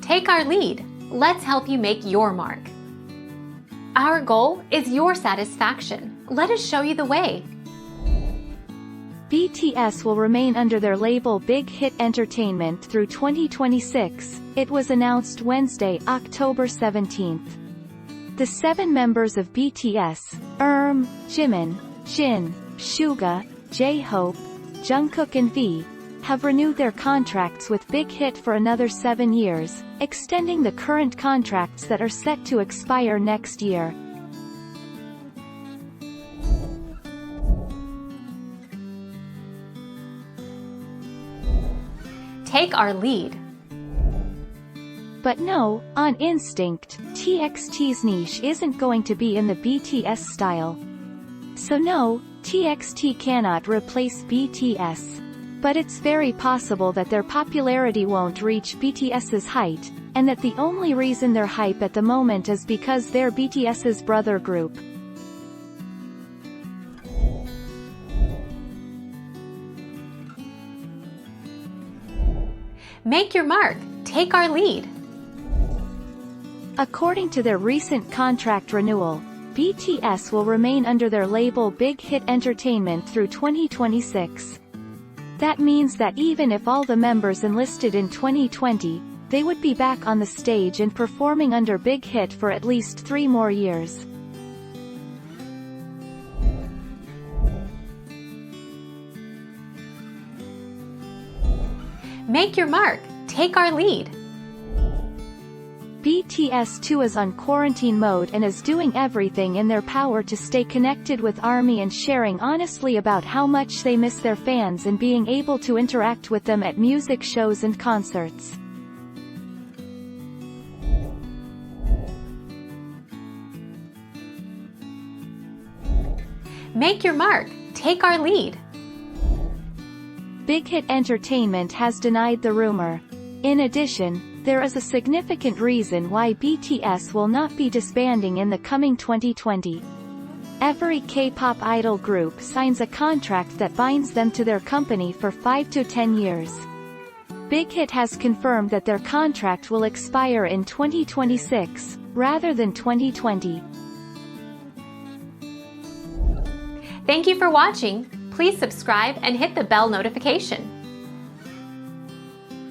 Take our lead. Let's help you make your mark. Our goal is your satisfaction. Let us show you the way. BTS will remain under their label Big Hit Entertainment through 2026, it was announced Wednesday, October 17th. The 7 members of BTS, Jimin, Jin, Suga, J-Hope, Jungkook and V, have renewed their contracts with Big Hit for another 7 years, extending the current contracts that are set to expire next year. Take our lead. But no, on instinct, TXT's niche isn't going to be in the BTS style. So no, TXT cannot replace BTS. But it's very possible that their popularity won't reach BTS's height, and that the only reason they're hype at the moment is because they're BTS's brother group. Make your mark. Take our lead. According to their recent contract renewal, BTS will remain under their label Big Hit Entertainment through 2026. That means that even if all the members enlisted in 2020, they would be back on the stage and performing under Big Hit for at least 3 more years. Make your mark. Take our lead. BTS too is on quarantine mode and is doing everything in their power to stay connected with ARMY and sharing honestly about how much they miss their fans and being able to interact with them at music shows and concerts. Make your mark. Take our lead. Big Hit Entertainment has denied the rumor. In addition, there is a significant reason why BTS will not be disbanding in the coming 2020. Every K-pop idol group signs a contract that binds them to their company for 5 to 10 years. Big Hit has confirmed that their contract will expire in 2026, rather than 2020. Thank you for watching. Please subscribe and hit the bell notification.